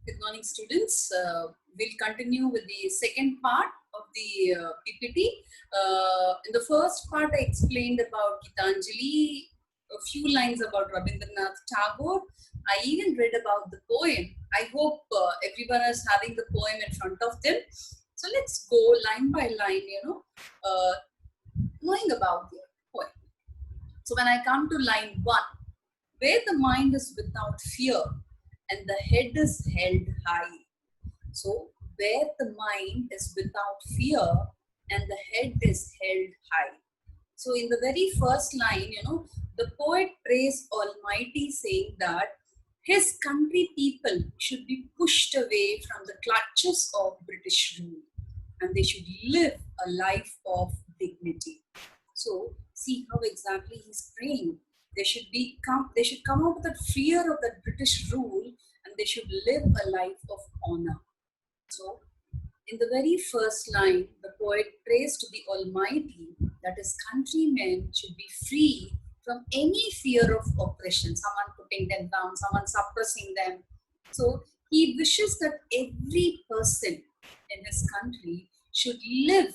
Good morning, students. We'll continue with the second part of the PPT. In the first part, I explained about Geetanjali, a few lines about Rabindranath Tagore. I even read about the poem. I hope everyone is having the poem in front of them. So let's go line by line, knowing about the poem. So when I come to line 1, where the mind is without fear and the head is held high. So, where the mind is without fear and the head is held high. So, in the very first line, the poet praised Almighty, saying that his country people should be pushed away from the clutches of British rule and they should live a life of dignity. So, see how exactly he's praying. They should come out of that fear of that British rule and they should live a life of honor. So, in the very first line, the poet prays to the Almighty that his countrymen should be free from any fear of oppression, someone putting them down, someone suppressing them. So, he wishes that every person in his country should live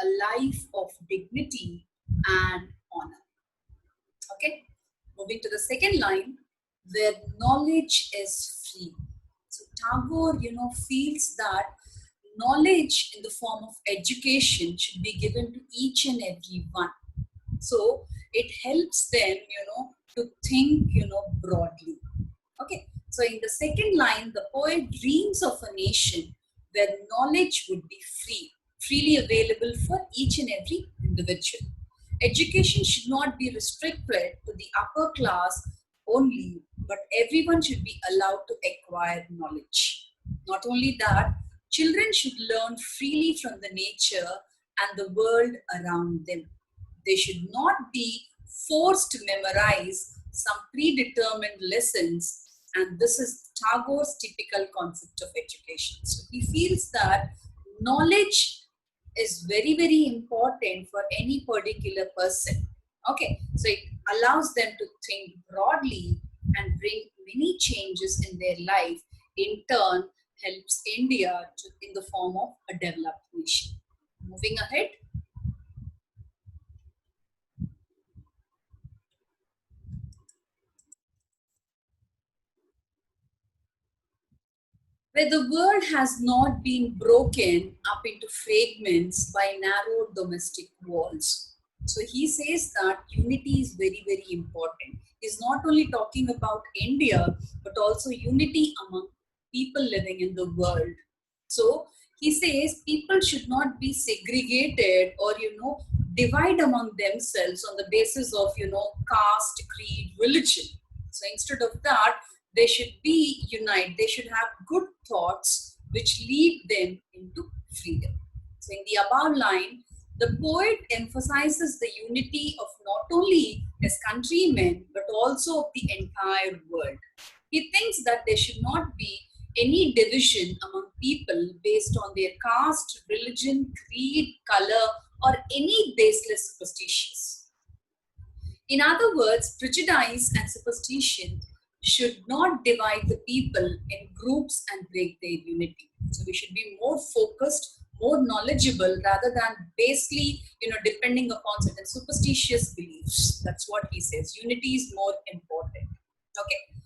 a life of dignity and honor. Okay, moving to the second line, where knowledge is free. So Tagore, feels that knowledge in the form of education should be given to each and every one. So it helps them, to think, broadly. Okay, so in the second line, the poet dreams of a nation where knowledge would be free, freely available for each and every individual. Education should not be restricted to the upper class only, but everyone should be allowed to acquire knowledge. Not only that, children should learn freely from the nature and the world around them. They should not be forced to memorize some predetermined lessons, and this is Tagore's typical concept of education. So he feels that knowledge is very, very important for any particular person. Okay, so it allows them to think broadly and bring many changes in their life. In turn, helps India in the form of a developed nation. Moving ahead. Where the world has not been broken up into fragments by narrow domestic walls. So he says that unity is very, very important. He's not only talking about India, but also unity among people living in the world. So he says people should not be segregated or, divide among themselves on the basis of, caste, creed, religion. So instead of that, they should be united. They should have good thoughts which lead them into freedom. So in the above line, the poet emphasizes the unity of not only his countrymen, but also of the entire world. He thinks that there should not be any division among people based on their caste, religion, creed, color, or any baseless superstitions. In other words, prejudice and superstition should not divide the people in groups and break their unity. So we should be more focused, more knowledgeable rather than basely, depending upon certain superstitious beliefs. That's what he says. Unity is more important. Okay.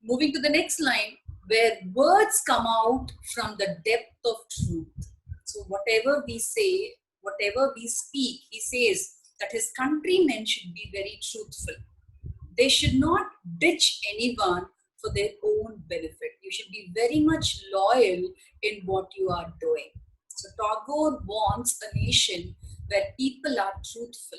Moving to the next line, where words come out from the depth of truth. So whatever we say, whatever we speak, he says that his countrymen should be very truthful. They should not ditch anyone for their own benefit. You should be very much loyal in what you are doing. So Tagore wants a nation where people are truthful.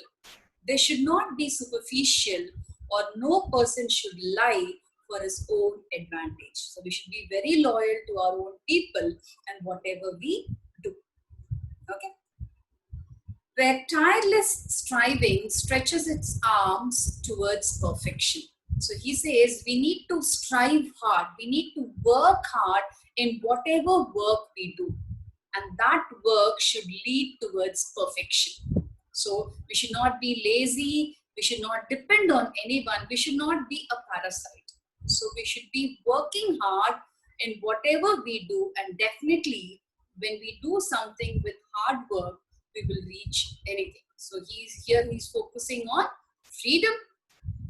They should not be superficial, or no person should lie for his own advantage. So we should be very loyal to our own people and whatever we do. Okay. Where tireless striving stretches its arms towards perfection. So he says we need to strive hard, we need to work hard in whatever work we do, and that work should lead towards perfection. So we should not be lazy, we should not depend on anyone, we should not be a parasite. So we should be working hard in whatever we do, and definitely when we do something with hard work, we will reach anything. So he's focusing on freedom.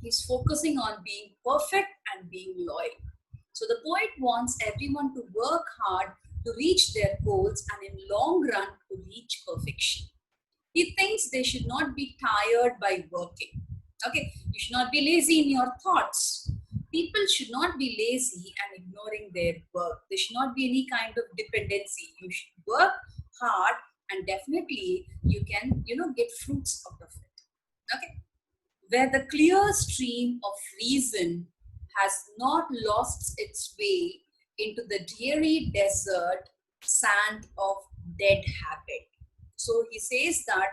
He's focusing on being perfect and being loyal. So the poet wants everyone to work hard to reach their goals and in long run to reach perfection. He thinks they should not be tired by working. Okay, you should not be lazy in your thoughts. People should not be lazy and ignoring their work. There should not be any kind of dependency. You should work hard and definitely you can, get fruits out of it. Okay, where the clear stream of reason has not lost its way into the dreary desert sand of dead habit. So he says that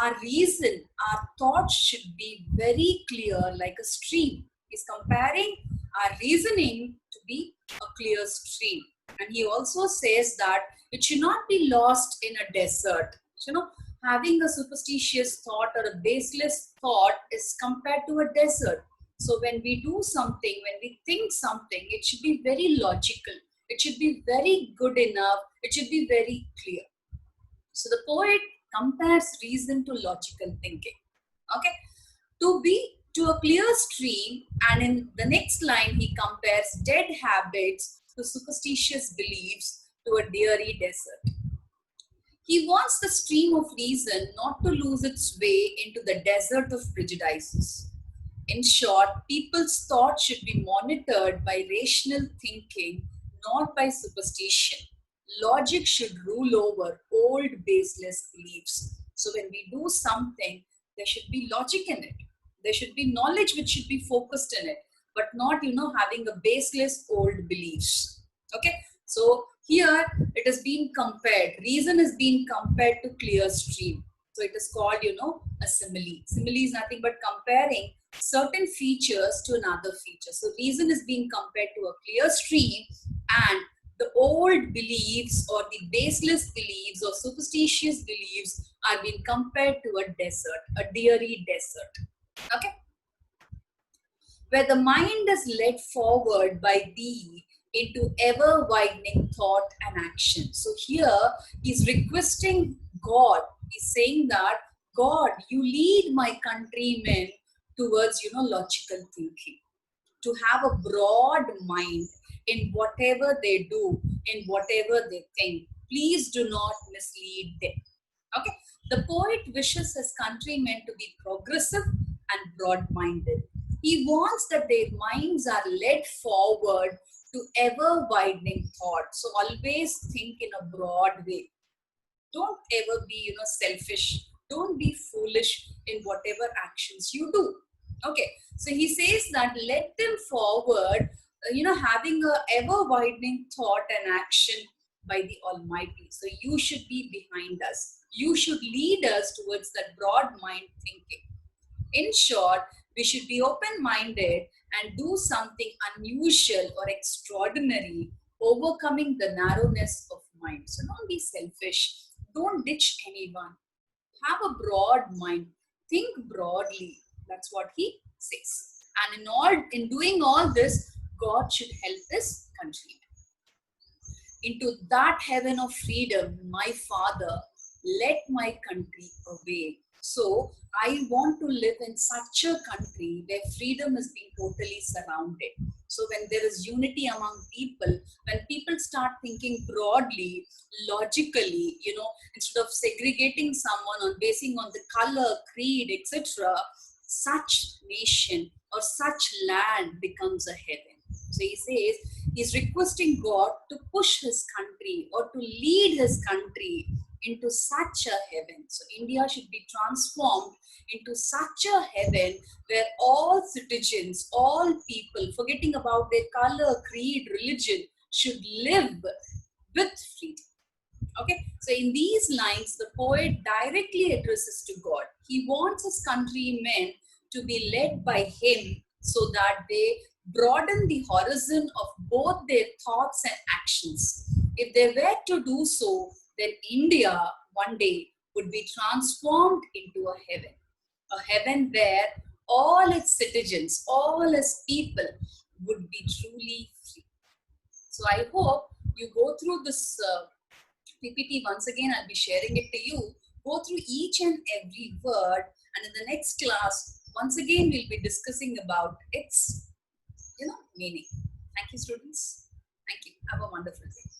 our reason, our thoughts should be very clear like a stream. He's comparing our reasoning to be a clear stream. And he also says that it should not be lost in a desert. Having a superstitious thought or a baseless thought is compared to a desert. So when we do something, when we think something, it should be very logical. It should be very good enough. It should be very clear. So the poet compares reason to logical thinking. Okay, to a clear stream, and in the next line he compares dead habits to superstitious beliefs to a dreary desert. He wants the stream of reason not to lose its way into the desert of prejudices. In short, people's thoughts should be monitored by rational thinking, not by superstition. Logic should rule over old baseless beliefs. So when we do something, there should be logic in it. There should be knowledge which should be focused in it, but not, having a baseless old beliefs. Okay. So here it has been compared. Reason is being compared to clear stream. So it is called, a simile. Simile is nothing but comparing certain features to another feature. So reason is being compared to a clear stream, and the old beliefs or the baseless beliefs or superstitious beliefs are being compared to a desert, a dreary desert. Okay? Where the mind is led forward by thee into ever widening thought and action. So here he's requesting God. He's saying that, God, you lead my countrymen towards, logical thinking, to have a broad mind in whatever they do, in whatever they think. Please do not mislead them. Okay. The poet wishes his countrymen to be progressive and broad-minded. He wants that their minds are led forward to ever-widening thought. So always think in a broad way. Don't ever be, selfish. Don't be foolish in whatever actions you do. Okay. So he says that let them forward, having a ever-widening thought and action by the Almighty. So you should be behind us. You should lead us towards that broad mind thinking. In short, we should be open-minded and do something unusual or extraordinary, overcoming the narrowness of mind. So don't be selfish. Don't ditch anyone. Have a broad mind. Think broadly. That's what he says. And in doing all this, God should help his country. Into that heaven of freedom, my Father, let my country away. So I want to live in such a country where freedom is being totally surrounded. So when there is unity among people, when people start thinking broadly, logically, instead of segregating someone on basing on the color, creed, etc., such nation or such land becomes a heaven. So he says he's requesting God to push his country or to lead his country into such a heaven. So India should be transformed into such a heaven where all citizens, all people, forgetting about their color, creed, religion, should live with freedom. Okay, so in these lines, the poet directly addresses to God. He wants his countrymen to be led by him so that they broaden the horizon of both their thoughts and actions. If they were to do so, then India one day would be transformed into a heaven where all its citizens, all its people would be truly free. So I hope you go through this PPT once again. I'll be sharing it to you. Go through each and every word, and in the next class, once again, we'll be discussing about its meaning. Thank you, students. Thank you. Have a wonderful day.